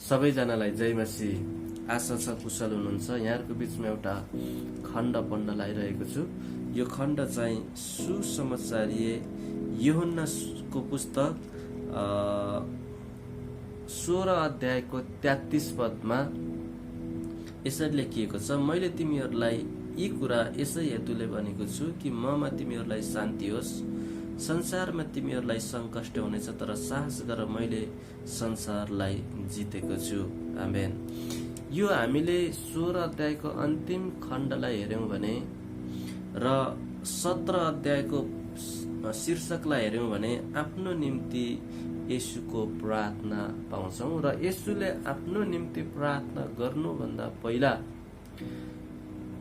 सबैजनालाई जय मसीह। आशा छ कुशल हुनुहुन्छ। यहाँहरूको बिचमा एउटा खण्ड पढ्न लागिरहेको छु। यो खण्ड चाहिँ सुसमाचारीय यूहन्नाको पुस्तक 16 अध्यायको 33 पदमा यसरी लेखिएको छ, मैले तिमीहरूलाई यी कुरा यसै हेतुले भनेको छु कि ममा तिमीहरूलाई शान्ति होस्। संसारमा तिमीहरूलाई सङ्कष्ट हुनेछ, तर साहस गर, मैले संसारलाई जितेको छु। आमेन। यो हामीले 16 अध्यायको अन्तिम खण्डलाई हेर्यौं भने र 17 अध्यायको शीर्षकलाई हेर्यौं भने आफ्नो निम्ति येशूको प्रार्थना पाउँछौं। र येशूले आफ्नो निम्ति प्रार्थना गर्नुभन्दा पहिला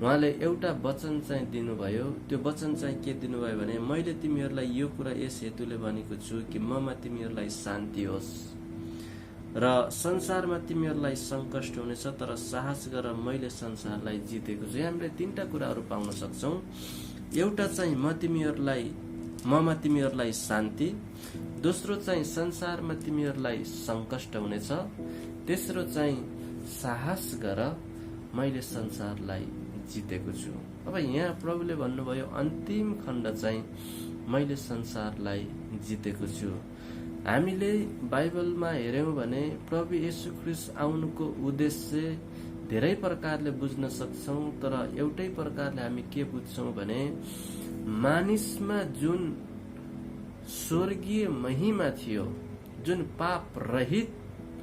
उहाँले एउटा वचन चाहिँ दिनुभयो। त्यो वचन चाहिँ के दिनुभयो भने, मैले तिमीहरूलाई यो कुरा यस हेतुले भनेको छु कि ममा तिमीहरूलाई शान्ति होस् र संसारमा तिमीहरूलाई सङ्कष्ट हुनेछ, तर साहस गर, मैले संसारलाई जितेको छु। हामीले तीनटा कुराहरू पाउन सक्छौं। एउटा चाहिँ ममा तिमीहरूलाई शान्ति, दोस्रो चाहिँ संसारमा तिमीहरूलाई सङ्कष्ट हुनेछ, तेस्रो चाहिँ साहस गर, मैले संसारलाई जितेको छु। अब यहाँ प्रभुले भन्नुभयो अन्तिम खण्ड चाहिँ मैले संसारलाई जितेको छु। हामीले बाइबलमा हेर्यौं भने प्रभु येशू ख्रीष्ट आउनुको उद्देश्य धेरै प्रकारले बुझ्न सक्छौं, तर एउटै प्रकारले हामी के बुझ्छौं भने मानिसमा जुन स्वर्गीय महिमा थियो, जुन पाप रहित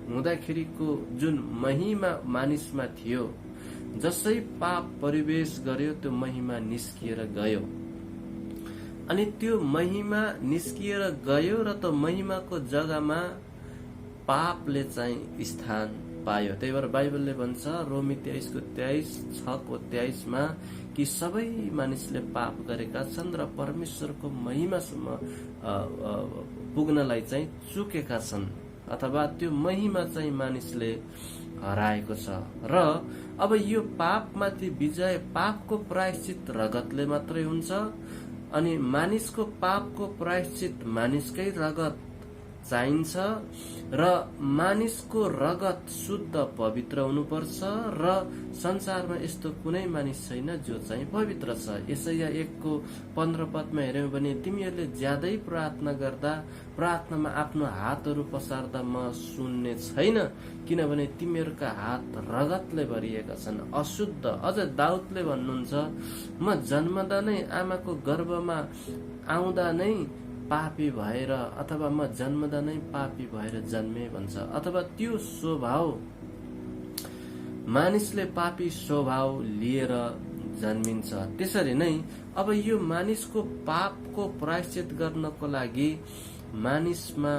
हुँदाखेरिको जुन महिमा मानिसमा थियो, जसै पाप प्रवेश गर्यो त्यो महिमा निस्किएर गयो। अनि त्यो महिमा निस्किएर गयो र त्यो महिमाको जग्गामा पापले चाहिँ स्थान पायो। त्यही भएर बाइबलले भन्छ रोमी 23:23 मा कि सबै मानिसले पाप गरेका छन् र परमेश्वरको महिमासम्म पुग्नलाई चाहिँ चुकेका छन्, अथवा त्यो महिमा चाहिँ मानिसले हराएको छ। र अब यो पापमाथि विजय पापको प्रायश्चित रगतले मात्रै हुन्छ। अनि मानिसको पापको प्रायश्चित मानिसकै रगत चाहिन्छ र मानिसको रगत शुद्ध पवित्र हुनुपर्छ र संसारमा यस्तो कुनै मानिस छैन जो चाहिँ पवित्र छ। यसैया 1:15 पदमा हेर्यौं भने तिमीहरूले ज्यादै प्रार्थना गर्दा प्रार्थनामा आफ्नो हातहरू पसार्दा म सुन्ने छैन, किनभने तिमीहरूका हात रगतले भरिएका छन्, अशुद्ध। अझ दाउदले भन्नुहुन्छ, म जन्मदा नै आमाको गर्भमा आउँदा नै पापी भएर, अथवा म जन्मदा नै पापी भएर जन्मे भन्छ। अथवा त्यो स्वभाव मानिसले पापी स्वभाव लिएर जन्मिन्छ। त्यसरी नै अब यो मानिसको पापको प्रायश्चित गर्नको लागि मानिसमा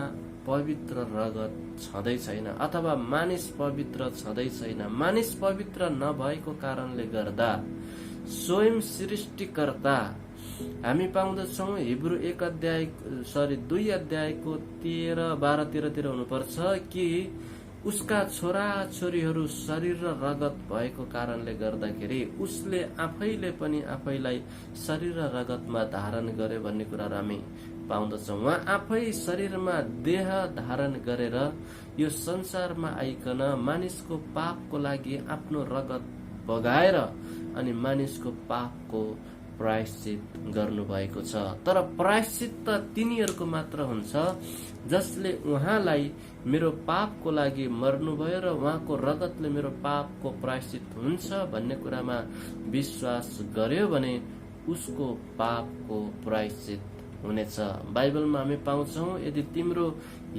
पवित्र रगत छँदै छैन, अथवा मानिस पवित्र छँदै छैन। मानिस पवित्र नभएको कारणले गर्दा स्वयं सृष्टिकर्ता हामी पाउँदछौं हिब्रू 2 अध्यायको 13-12 हुनुपर्छ कि उसका छोरा छोरीहरू शरीर र रगत भएको कारणले गर्दाखेरि उसले आफैले पनि आफैलाई शरीर र रगतमा धारण गरे भन्ने कुराहरू हामी पाउँदछौं। उहाँ आफै शरीरमा देह धारण गरेर यो संसारमा आइकन मानिसको पापको लागि आफ्नो रगत बगाएर अनि मानिसको पापको प्रायश्चित गर्नुभएको छ। तर प्रायश्चित त तिनीहरूको मात्र हुन्छ जसले उहाँलाई मेरो पापको लागि मर्नुभयो र उहाँको रगतले मेरो पापको प्रायश्चित हुन्छ भन्ने कुरामा विश्वास गर्यो भने उसको पापको प्रायश्चित हुनेछ। बाइबलमा हामी पाउँछौं, यदि तिम्रो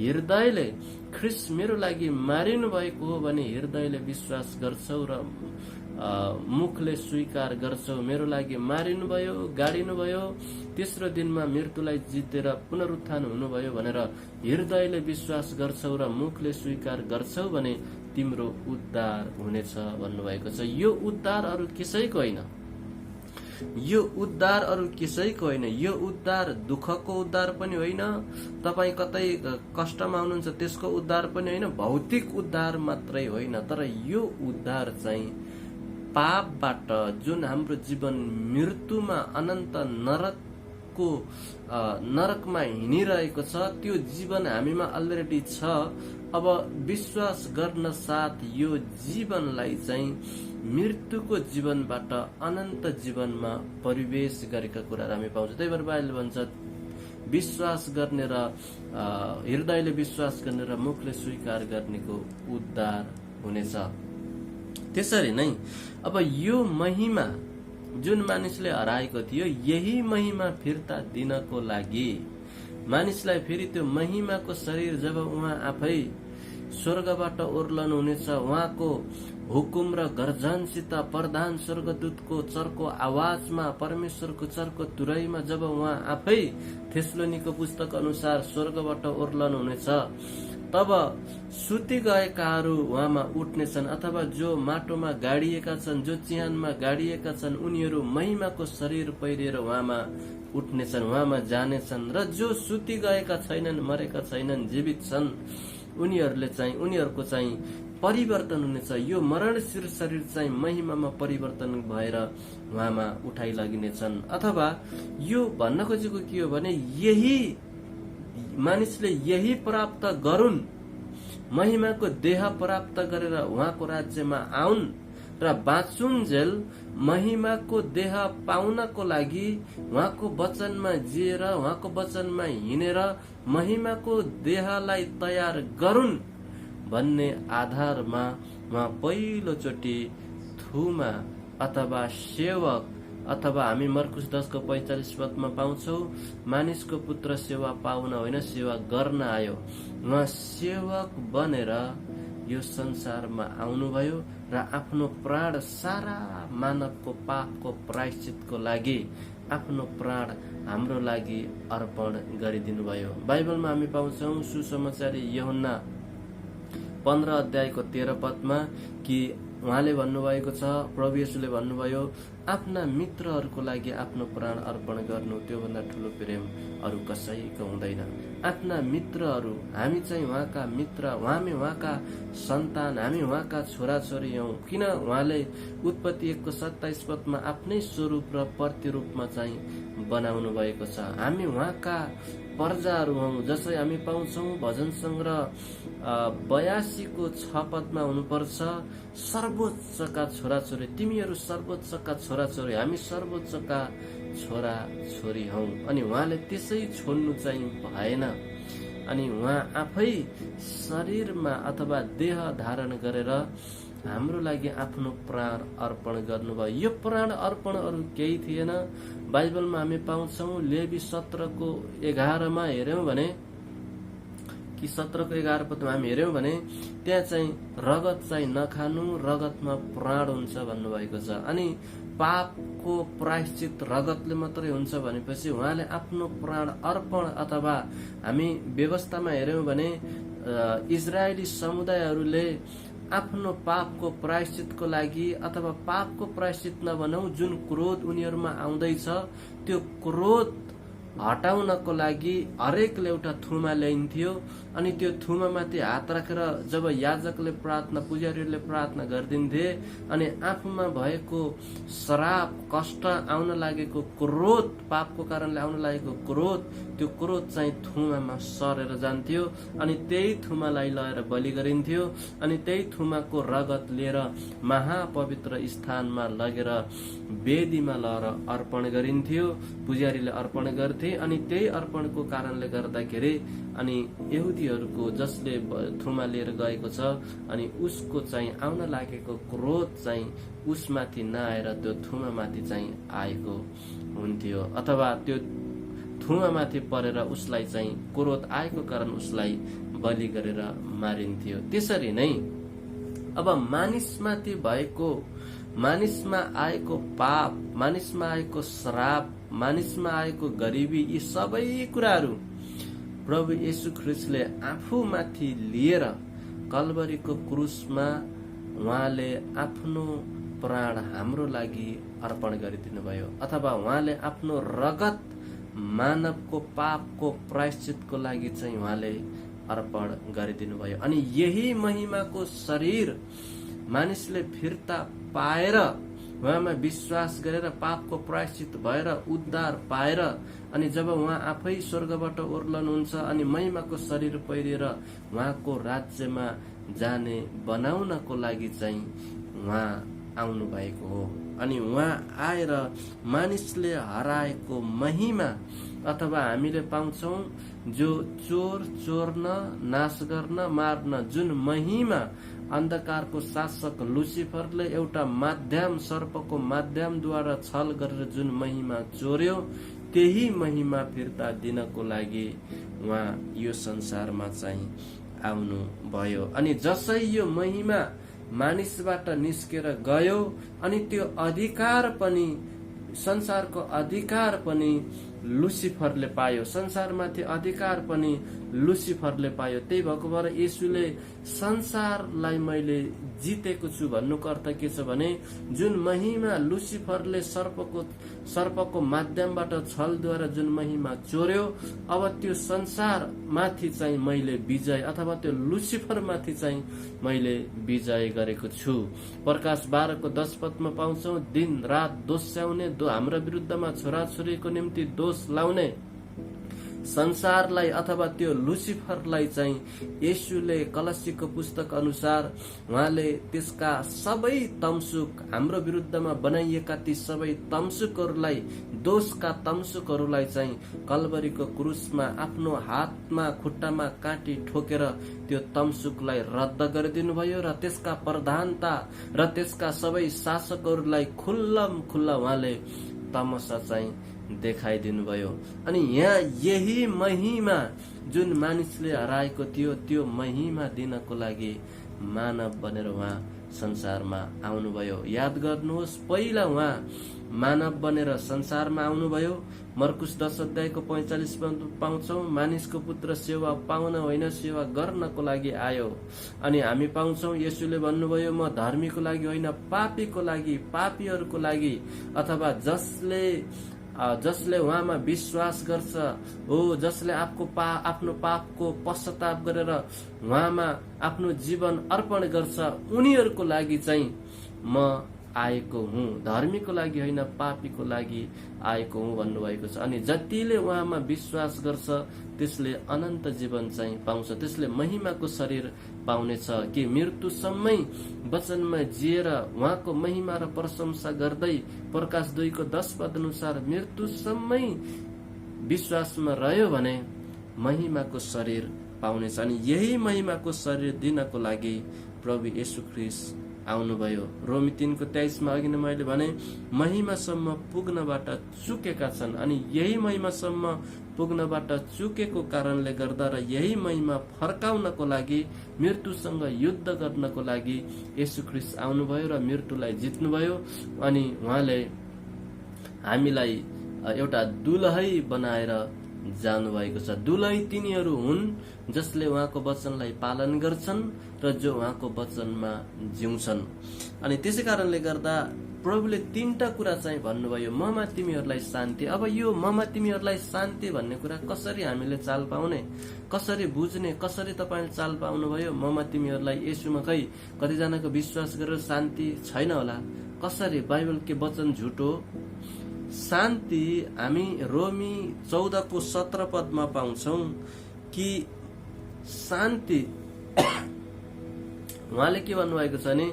हृदयले ख्रीष्ट मेरो लागि मारिनु भएको हो भने हृदयले विश्वास गर्छौ र मुखले स्वीकार गर्छौ मेरो लागि मारिनुभयो, गाडिनुभयो, तेस्रो दिनमा मृत्युलाई जितेर पुनरुत्थान हुनुभयो भनेर हृदयले विश्वास गर्छौ र मुखले स्वीकार गर्छौ भने तिम्रो उद्धार हुनेछ भन्नुभएको छ। यो उद्धार अरू कसैको होइन, यो उद्धार अरू कसैको होइन। यो उद्धार दुःखको उद्धार पनि होइन, तपाईँ कतै कष्टमा हुनुहुन्छ त्यसको उद्धार पनि होइन, भौतिक उद्धार मात्रै होइन। तर यो उद्धार चाहिँ पापबाट जुन हाम्रो जीवन मृत्युमा अनन्त नरकमा हिँडिरहेको छ, त्यो जीवन हामीमा अलरेडी छ अब विश्वास गर्न साथ यो जीवनलाई चाहिँ मृत्युको जीवनबाट अनन्त जीवनमा परिवेश गरेका कुराहरू हामी पाउँछौँ। त्यही भएर बाइबलले भन्छ विश्वास गर्ने र हृदयले विश्वास गर्ने र मुखले स्वीकार गर्नेको उद्धार हुनेछ। त्यसरी नै अब यो महिमा जुन मानिसले हराएको थियो, यही महिमा फिर्ता दिनको लागि मानिसलाई फेरि त्यो महिमाको शरीर जब उहाँ आफै स्वर्गबाट ओर्लनु हुनेछ, उहाँको हुकुम र गर्जनसित प्रधान स्वर्गदूतको चर्को आवाजमा, परमेश्वरको चर्को तुरैमा जब उहाँ आफै थेसलोनीको पुस्तक अनुसार स्वर्गबाट ओर्लनु हुनेछ, तब सुति गएकाहरू उहाँमा उठ्नेछन्, अथवा जो माटोमा गाडिएका छन्, जो चिहानमा गाडिएका छन्, उनीहरू महिमाको शरीर पहिरेर उहाँमा उठ्नेछन्, उहाँमा जानेछन्। र जो सुति गएका छैनन्, मरेका छैनन्, जीवित छन्, उनीहरूको चाहिँ परिवर्तन हुनेछ। यो मरणशील शरीर चाहिँ महिमामा परिवर्तन भएर उहाँमा उठाइ लगिनेछन्। अथवा यो भन्न खोजेको के हो भने यही मानिसले यही प्राप्त गरून्, महिमाको देह प्राप्त गरेर उहाँको राज्यमा आउन् र बाँचुन्जेल महिमाको देह पाउनको लागि उहाँको वचनमा जिएर, उहाँको वचनमा हिँडेर महिमाको देहलाई तयार गरून् भन्ने आधारमा उहाँ पहिलोचोटि थुमा अथवा सेवक, अथवा हामी मर्कुस 10:45 पाउँछौ, मानिसको पुत्र सेवा पाउन होइन सेवा गर्न आयो। उहाँ सेवक बनेर यो संसारमा आउनुभयो र आफ्नो प्राण सारा मानवको पापको प्रायश्चितको लागि आफ्नो प्राण हाम्रो लागि अर्पण गरिदिनु भयो। बाइबलमा हामी पाउँछौँ सुसमाचारी यूहन्ना 15:13 कि उहाँले भन्नुभएको छ, प्रभु येशूले भन्नुभयो, आफ्ना मित्रहरूको लागि आफ्नो प्राण अर्पण गर्नु त्योभन्दा ठुलो प्रेम अरू कसैको हुँदैन। आफ्ना मित्रहरू, हामी चाहिँ उहाँका मित्र, हामी उहाँका सन्तान, हामी उहाँका छोराछोरी हौँ। किन उहाँले उत्पत्ति 1:27 आफ्नै स्वरूप र प्रतिरूपमा चाहिँ बनाउनु भएको छ। हामी उहाँका प्रजाहरू हौँ। जसै हामी पाउँछौँ भजन सङ्ग्रह 82:6 हुनुपर्छ, सर्वोच्चका छोराछोरी, तिमीहरू सर्वोच्चका छोराछोरी, हामी सर्वोच्चका छोरा छोरी हौँ। अनि उहाँले त्यसै छोड्नु चाहिँ भएन। अनि उहाँ आफै शरीरमा अथवा देह धारण गरेर हाम्रो लागि आफ्नो प्राण अर्पण गर्नुभयो। यो प्राण अर्पण अरू केही थिएन। बाइबलमा हामी पाउँछौँ लेवी 17:11 हेर्यौं भने कि 17:11 हामी हेर्यौं भने त्यहाँ चाहिँ रगत चाहिँ नखानु, रगतमा प्राण हुन्छ भन्नुभएको छ। अनि पापको प्रायश्चित रगतले मात्रै हुन्छ भनेपछि उहाँले आफ्नो प्राण अर्पण, अथवा हामी व्यवस्थामा हेर्यौं भने इजरायली समुदायहरूले आफ्नो पापको प्रायश्चितको लागि, अथवा पापको प्रायश्चित नभनौं, जुन क्रोध उनीहरूमा आउँदैछ त्यो क्रोध हटाउनको लागि हरेकले एउटा थुमा ल्याइन्थ्यो। अनि त्यो थुमामाथि हात राखेर जब याजकले प्रार्थना, पुजारीहरूले प्रार्थना गरिदिन्थे, अनि आफूमा भएको श्राप, कष्ट आउन लागेको क्रोध, पापको कारणले आउन लागेको क्रोध, त्यो क्रोध चाहिँ थुमामा सरेर जान्थ्यो। अनि त्यही थुमालाई लगेर बलि गरिन्थ्यो। अनि त्यही थुमाको रगत लिएर महापवित्र स्थानमा लगेर वेदीमा लगेर अर्पण गरिन्थ्यो, पुजारीले अर्पण गर्थे। अनि त्यही अर्पणको कारणले गर्दाखेरि अनि यहुदीहरूको जसले थुमा लिएर गएको छ, अनि उसको चाहिँ आउन लागेको क्रोध चाहिँ उसमाथि नआएर त्यो थुमामाथि चाहिँ आएको हुन्थ्यो, अथवा त्यो थुमामाथि परेर उसलाई चाहिँ क्रोध आएको कारण उसलाई बलि गरेर मारिन्थ्यो। त्यसरी नै अब मानिसमाथि भएको, मानिसमा आएको पाप, मानिसमा आएको श्राप, मानिसमा आएको गरिबी, यी सबै कुराहरू प्रभु येशू ख्रीष्टले आफूमाथि लिएर कल्वरीको क्रुसमा उहाँले आफ्नो प्राण हाम्रो लागि अर्पण गरिदिनु भयो, अथवा उहाँले आफ्नो रगत मानवको पापको प्रायश्चितको लागि चाहिँ उहाँले अर्पण गरिदिनु भयो। अनि यही महिमाको शरीर मानिसले फिर्ता पाएर उहाँमा विश्वास गरेर पापको प्रायश्चित भएर उद्धार पाएर अनि जब उहाँ आफै स्वर्गबाट ओर्लनुहुन्छ अनि महिमाको शरीर पहिरेर उहाँको राज्यमा जाने बनाउनको लागि चाहिँ उहाँ आउनु भएको हो। अनि उहाँ आएर मानिसले हराएको महिमा अथवा हामीले पाउँछौं जो चोर्न, नाश गर्न, मार्न जुन महिमा अन्धकारको शासक लुसिफरले एउटा माध्यम सर्पको माध्यमद्वारा छल गरेर जुन महिमा चोर्यो, त्यही महिमा फिर्ता दिनको लागि उहाँ यो संसारमा चाहिँ आउनु भयो। अनि जसै यो महिमा मानिसबाट निस्केर गयो अनि त्यो अधिकार पनि, संसारको अधिकार पनि लुसिफरले पायो, संसारमाथि अधिकार पनि लुसिफरले पायो। त्यही भएको भएर येशूले संसारलाई मैले जितेको छु भन्नुको अर्थ के छ भने जुन महिमा लुसिफरले सर्पको माध्यमबाट छलद्वारा जुन महिमा चोर्यो, अब त्यो संसार माथि चाहिँ मैले विजय अथवा त्यो लुसिफर माथि चाहिँ मैले विजय गरेको छु। प्रकाश 12 को 10 पदमा पाउँछौ, दिन रात दोस्याउने, हाम्रो विरुद्धमा छोराछोरीको निम्ति दोष लाउने संसारलाई अथवा त्यो लुसिफरलाई चाहिँ येशूले कलसीको पुस्तक अनुसार उहाँले त्यसका सबै तमसुक, हाम्रो विरुद्धमा बनाइएका ती सबै तमसुकहरूलाई, दोषका तमसुकहरूलाई चाहिँ कल्वरीको क्रुसमा आफ्नो हातमा खुट्टामा काटी ठोकेर त्यो तमसुकलाई रद्द गरिदिनु भयो र त्यसका प्रधानता र त्यसका सबै शासकहरूलाई खुल्लम खुल्ला उहाँले तमसा चाहिँ देखाइदिनु भयो। अनि यहाँ यही महिमा जुन मानिसले हराएको थियो त्यो महिमा दिनको लागि मानव बनेर उहाँ संसारमा आउनुभयो। याद गर्नुहोस्, पहिला उहाँ मानव बनेर संसारमा आउनुभयो। मर्कुस 10 अध्यायको 45 पाउँछौ, मानिसको पुत्र सेवा पाउन होइन सेवा गर्नको लागि आयो। अनि हामी पाउँछौ येशूले भन्नुभयो, म धर्मीको लागि होइन पापीको लागि, पापीहरूको लागि, अथवा जसले उहाँमा विश्वास गर्छ हो, जसले आफ्नो पापको पश्चाताप गरेर उहाँमा आफ्नो जीवन अर्पण गर्छ, उनीहरूको लागि चाहिँ म आएको हुँ, धर्मीको लागि होइन पापीको लागि आएको हुँ भन्नुभएको छ। अनि जतिले उहाँमा विश्वास गर्छ त्यसले अनन्त जीवन चाहिँ पाउँछ, त्यसले महिमाको शरीर पाउनेछ कि मृत्युसम्मै वचनमा जिएर उहाँको महिमा र प्रशंसा गर्दै प्रकाश 2 को 10 पद अनुसार मृत्युसम्मै विश्वासमा रह्यो भने महिमाको शरीर पाउनेछ। अनि यही महिमाको शरीर दिनको लागि प्रभु येशू ख्रीष्ट आउनुभयो। रोमी 3 को 23 मा अघि नै मैले भने महिमासम्म पुग्नबाट चुकेका छन्। अनि यही महिमासम्म पुग्नबाट चुकेको कारणले गर्दा र यही महिमा फर्काउनको लागि, मृत्युसँग युद्ध गर्नको लागि येशू ख्रीष्ट आउनुभयो र मृत्युलाई जित्नुभयो। अनि उहाँले हामीलाई एउटा दुलही बनाएर जानुभएको छ। दुलही तिनीहरू हुन् जसले उहाँको वचनलाई पालन गर्छन् र जो उहाँको वचनमा जिउँछन्। अनि त्यसै कारणले गर्दा प्रभुले 3टा कुरा चाहिँ भन्नुभयो, ममा तिमीहरूलाई शान्ति। अब यो ममा तिमीहरूलाई शान्ति भन्ने कुरा कसरी हामीले चाल पाउने, कसरी बुझ्ने, कसरी तपाईले चाल पाउनुभयो? ममा तिमीहरूलाई येशूमा खै कतिजनाको विश्वास गरेर शान्ति छैन होला, कसरी? बाइबल के वचन झुटो? शान्ति हामी रोमी 14 को 17 पदमा पाउँछौ कि शान्ति उहाँले के भन्नुभएको छ भने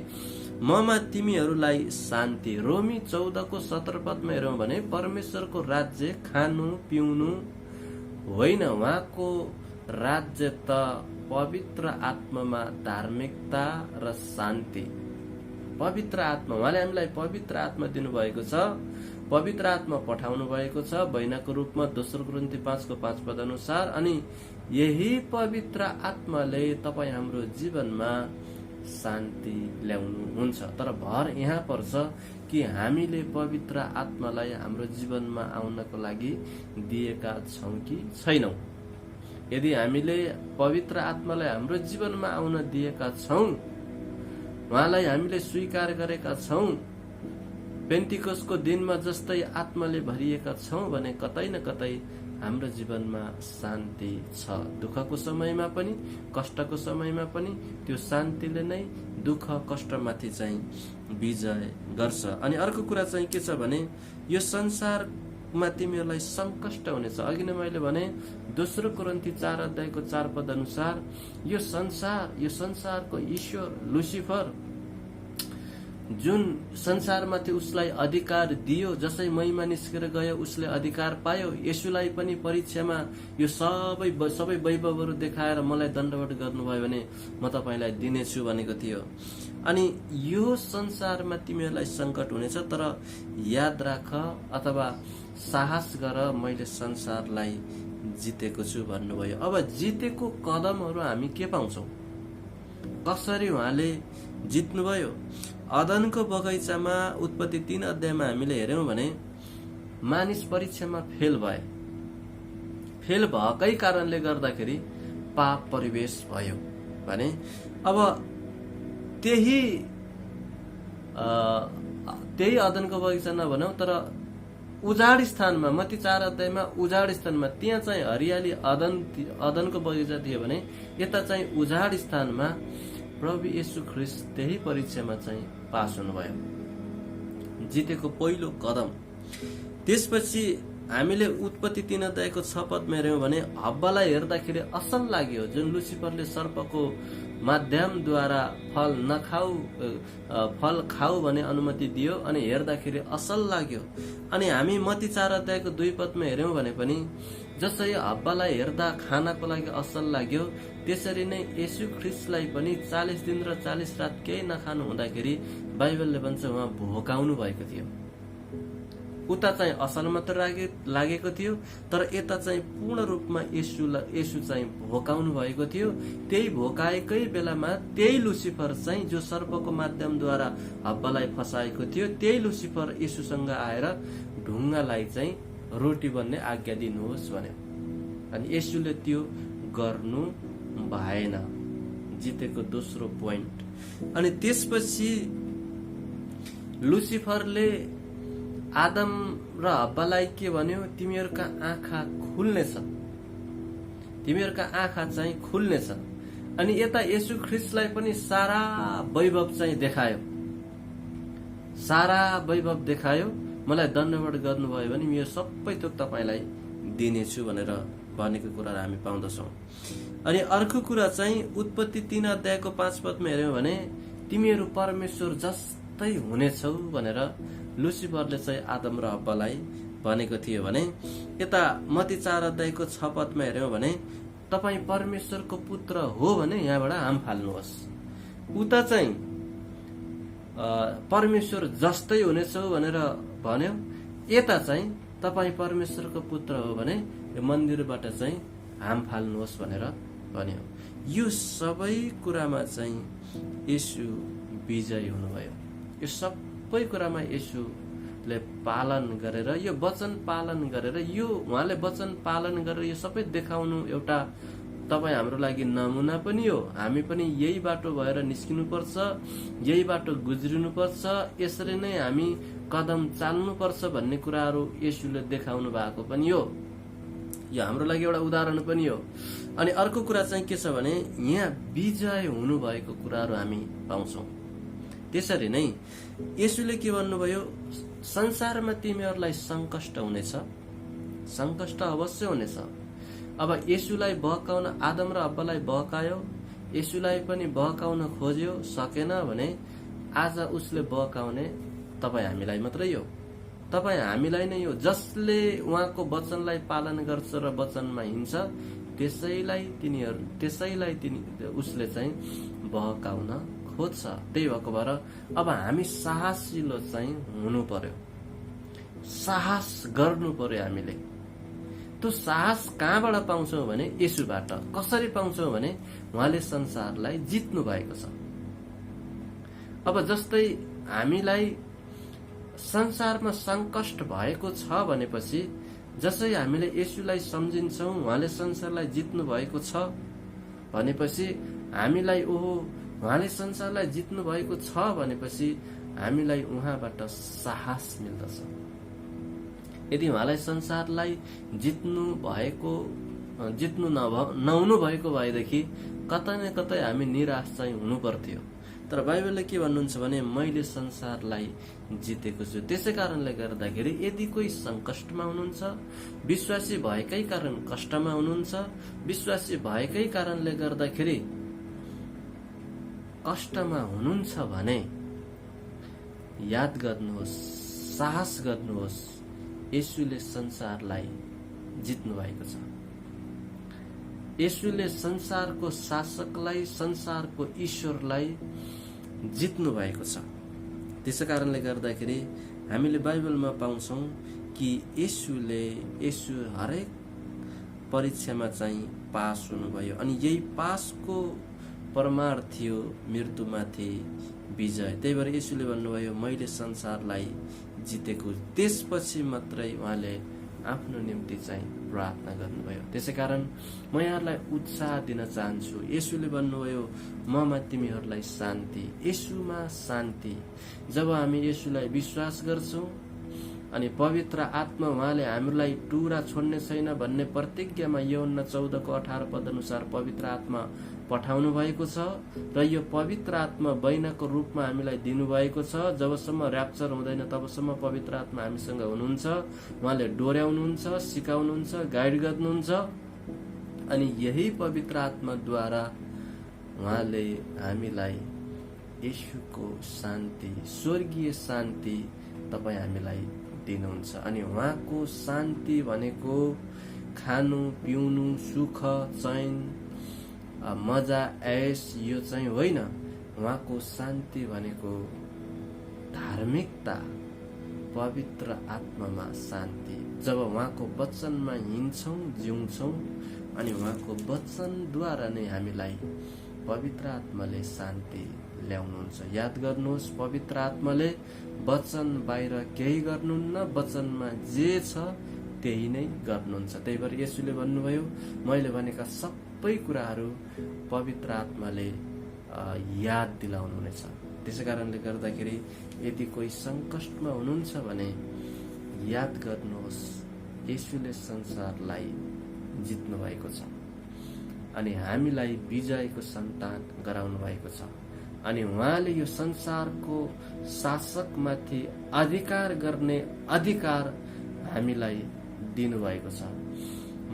ममा तिमीहरूलाई शान्ति। रोमी 14 को 17 पदमा हेरौं भने परमेश्वरको राज्य खानु पिउनु होइन, उहाँको राज्य त पवित्र आत्मामा धार्मिकता र शान्ति। पवित्र आत्मा, उहाँले हामीलाई पवित्र आत्मा दिनुभएको छ, पवित्र आत्मा पठाउनु भएको छ बैनाको रूपमा 2 कोरिन्थी 5 को 5 पद अनुसार। अनि यही पवित्र आत्माले तपाईं हाम्रो जीवनमा शान्ति ल्याउनुहुन्छ। तर भर यहाँ पर्छ कि हामीले पवित्र आत्मालाई हाम्रो जीवनमा आउनको लागि दिएका छौं कि छैनौं। यदि हामीले पवित्र आत्मालाई हाम्रो जीवनमा आउन दिएका छौं, उहाँलाई हामीले स्वीकार गरेका छौं, पेन्टिकोसको दिनमा जस्तै आत्माले भरिएका छौं भने कतै न कतै हाम्रो जीवनमा शान्ति छ। दुःखको समयमा पनि कष्टको समयमा पनि त्यो शान्तिले नै दुःख कष्टमाथि चाहिँ विजय गर्छ। अनि अर्को कुरा चाहिँ के छ भने यो संसारमा तिमीहरूलाई संकष्ट हुनेछ। अघि नै मैले भने दोस्रो कोरिन्थी 4 अध्यायको 4 पद अनुसार यो संसारको ईश्वर लुसिफर जुन संसारमाथि उसलाई अधिकार दियो, जसै महिमा निस्केर गयो उसले अधिकार पायो। येशूलाई पनि परीक्षामा यो सबै वैभवहरू देखाएर मलाई दण्डवट गर्नुभयो भने म तपाईलाई दिनेछु भनेको थियो। अनि यो संसारमा तिमीहरूलाई संकट हुनेछ, तर याद राख अथवा साहस गर, मैले संसारलाई जितेको छु भन्नुभयो। अब जितेको कदमहरू हामी के पाउँछौं? कसरी उहाँले जित्नुभयो? अदनको बगैँचामा उत्पत्ति 3 अध्यायमा हामीले हेर्यौं भने मानिस परीक्षामा फेल भएकै कारणले गर्दाखेरि पाप परिवेश भयो भने अब त्यही अदनको बगैँचा नभनौं तर उजाड स्थानमा, मत्ती 4 अध्यायमा उजाड स्थानमा, त्यहाँ चाहिँ हरियाली अदनको बगैँचा थियो भने यता चाहिँ उजाड स्थानमा प्रभु येशू ख्रीष्ट त्यही परीक्षामा चाहिँ पास हुनुभयो, जितेको पहिलो कदम। त्यसपछि हामीले उत्पत्ति 3 अध्यायको 6 पदमा हेर्यौं भने हब्बालाई हेर्दाखेरि असल लाग्यो, जुन लुसिफरले सर्पको माध्यमद्वारा फल खाऊ भने अनुमति दियो अनि हेर्दाखेरि असल लाग्यो। अनि हामी मत्ती 4 अध्यायको 2 पदमा हेर्यौं भने पनि जसरी हब्बालाई हेर्दा खानको लागि असल लाग्यो, त्यसरी नै येशू ख्रीष्टलाई पनि 40 दिन र 40 रात केही नखानु हुँदाखेरि बाइबलले भन्छ उहाँ भोकाउनु भएको थियो। उता चाहिँ असल मात्र लागेको थियो, तर यता चाहिँ पूर्ण रूपमा येशू चाहिँ भोकाउनु भएको थियो। त्यही भोकाएकै बेलामा त्यही लुसिफर चाहिँ जो सर्पको माध्यमद्वारा हब्बालाई फसाएको थियो, त्यही लुसिफर येशूसँग आएर ढुङ्गालाई चाहिँ रोटी बन्ने आज्ञा दिनुहोस् भन्यो। अनि येशूले त्यो गर्नु भएन, जितेको दोस्रो पोइन्ट। अनि त्यसपछि लुसिफरले आदम र हब्बालाई के भन्यो? तिमीहरूका आँखा खुल्नेछ, तिमीहरूका आँखा चाहिँ खुल्नेछ। अनि यता येशू ख्रीष्टलाई पनि सारा वैभव चाहिँ देखायो, मलाई दण्डवट गर्नुभयो भने यो सबै थोक तपाईलाई दिनेछु भनेर भनेको कुरा हामी पाउँदछौं। अनि अर्को कुरा चाहिँ उत्पत्ति 3 अध्यायको 5 पदमा हेर्यौं भने तिमीहरू परमेश्वर जस्तै हुनेछौ भनेर लुसिफरले चाहिँ आदम र हब्बालाई भनेको थियो भने यता मत्ती 4 अध्यायको 6 पदमा हेर्यौं भने तपाई परमेश्वरको पुत्र हो भने यहाँबाट हाम फाल्नुहोस्। उता चाहिँ परमेश्वर जस्तै हुनेछौ भनेर भन्यो, यता चाहिँ तपाई परमेश्वरको पुत्र हो भने यो मन्दिरबाट चाहिँ हाम फाल्नुहोस् भनेर भन्यो। यो सबै कुरामा चाहिँ येशू विजयी हुनुभयो। यो सबै कुरामा येशूले पालन गरेर, यो वचन पालन गरेर, यो उहाँले वचन पालन गरेर यो सबै देखाउनु एउटा तपाई हाम्रो लागि नमुना पनि हो। हामी पनि यही बाटो भएर निस्किनु पर्छ, यही बाटो गुज्रिनु पर्छ, यसरी नै हामी कदम चाल्नु पर्छ भन्ने कुराहरू येशूले देखाउनु भएको पनि हो। यो हाम्रो लागि एउटा उदाहरण पनि हो। अनि अर्को कुरा चाहिँ के छ भने यहाँ विजय हुनु भएको कुराहरू हामी पाउँछौं। त्यसरी नै येशूले के भन्नुभयो? संसारमा तिमीहरूलाई संकष्ट हुनेछ, संकष्ट अवश्य हुनेछ। अब येशूलाई बहकाउन आदम र हब्बालाई बहकायो, येशूलाई पनि बहकाउन खोज्यो, सकेन भने आज उसले बहकाउने तपाई हामीलाई मात्रै हो, तपाई हामीलाई नै हो। जसले उहाँको वचनलाई पालन गर्छ र वचनमा हिँड्छ त्यसैलाई उसले चाहिँ बहकाउन खोज्छ। त्यही भएको भएर अब हामी साहसिलो चाहिँ हुनु पर्यो, साहस गर्नु पर्यो हामीले। त्यो साहस कहाँबाट पाउँछौं भने येशूबाट। कसरी पाउँछौं भने उहाँले संसारलाई जित्नु भएको छ। अब जस्तै हामीलाई संसारमा संकष्ट भएको छ भनेपछि जसै हामीले येशूलाई सम्झिन्छौं, उहाँले संसारलाई जित्नु भएको छ भनेपछि हामीलाई ओहो उहाँले संसारलाई जित्नु भएको छ भनेपछि हामीलाई उहाँबाट साहस मिल्दछ। यदि उहाँलाई संसारलाई जित्नु नहुनु भएको भएदेखि कतै न कतै हामी निराश चाहिँ हुनु पर्थ्यो। तर बाइबलले के भन्नुहुन्छ भने मैले संसारलाई जितेको छु। त्यसै कारणले गर्दाखेरि यदि कोही संकष्टमा हुनुहुन्छ, विश्वासी भएकै कारण कष्टमा हुनुहुन्छ, विश्वासी भएकै कारणले गर्दाखेरि कष्टमा हुनुहुन्छ भने याद गर्नुहोस्, साहस गर्नुहोस्, येशूले संसारलाई जित्नु भएको छ। येशूले संसारको शासकलाई, संसारको ईश्वरलाई जित्नु भएको छ। त्यसै कारणले गर्दाखेरि हामीले बाइबलमा पाउँछौँ कि येशू हरेक परीक्षामा चाहिँ पास हुनुभयो अनि यही पासको प्रमाण थियो मृत्युमाथि विजय। त्यही भएर येशूले भन्नुभयो मैले संसारलाई जितेको। त्यसपछि मात्रै उहाँले आफ्नो निम्ति चाहिँ प्रार्थना गर्नुभयो। त्यसै कारण म यहाँहरूलाई उत्साह दिन चाहन्छु। येशूले भन्नुभयो ममा तिमीहरूलाई शान्ति, येशूमा शान्ति। जब हामी येशूलाई विश्वास गर्छौं अनि पवित्र आत्मा उहाँले हामीलाई टुरा छोड्ने छैन भन्ने प्रतिज्ञामा यूहन्ना 14:18 पद अनुसार पवित्र आत्मा पठाउनु भएको छ र यो पवित्र आत्मा बैनाको रूपमा हामीलाई दिनुभएको छ। जबसम्म र्याप्चर हुँदैन तबसम्म पवित्र आत्मा हामीसँग हुनुहुन्छ। उहाँले डोर्याउनुहुन्छ, सिकाउनुहुन्छ, गाइड गर्नुहुन्छ अनि यही पवित्र आत्माद्वारा उहाँले हामीलाई येशूको शान्ति, स्वर्गीय शान्ति तपाईँ हामीलाई दिनुहुन्छ। अनि उहाँको शान्ति भनेको खानु, पिउनु, सुख, चैन, मजा, ऐश यो चाहिँ होइन। उहाँको शान्ति भनेको धार्मिकता, पवित्र आत्मामा शान्ति। जब उहाँको वचनमा हिँड्छौं, जिउँछौं अनि उहाँको वचनद्वारा नै हामीलाई पवित्र आत्माले शान्ति ल्याउनुहुन्छ। याद गर्नुहोस्, पवित्र आत्माले वचन बाहिर केही गर्नुहुन्न, वचनमा जे छ त्यही नै गर्नुहुन्छ। त्यही भएर येशूले भन्नुभयो मैले भनेका सबै कुराहरू पवित्र आत्माले याद दिलाउनुहुनेछ। त्यसै कारणले गर्दाखेरि यदि कोही संकष्टमा हुनुहुन्छ भने याद गर्नुहोस् येशूले संसारलाई जित्नु भएको छ अनि हामीलाई विजयको सन्तान गराउनु भएको छ अनि उहाँले यो संसारको शासकमाथि अधिकार गर्ने अधिकार हामीलाई दिनुभएको छ।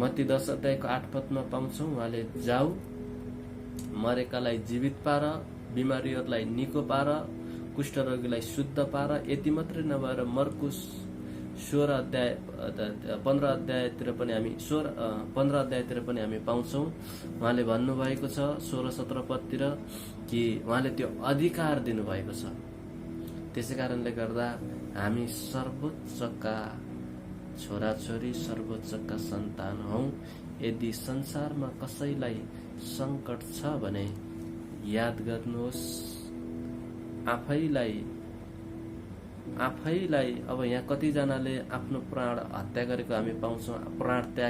मत्ती 10:8 पदमा पाउँछौं उहाँले जाऊ, मरेकालाई जीवित पार, बिमारीहरूलाई निको पार, कुष्ठरोगीलाई शुद्ध पार। यति मात्रै नभएर मर्कुस 15 अध्यायतिर पनि हामी पाउँछौं उहाँले भन्नुभएको छ 16-17 पदतिर कि उहाँले त्यो अधिकार दिनुभएको छ। त्यसै कारणले गर्दा हामी सर्वोच्चका छोराछोरी, सर्वोच्चका सन्तान हौ। यदि संसारमा कसैलाई संकट छ भने याद गर्नुहोस् आफैलाई अब यहाँ कतिजनाले आफ्नो प्राण हत्या गरेको हामी पाउँछौं, प्राण त्याग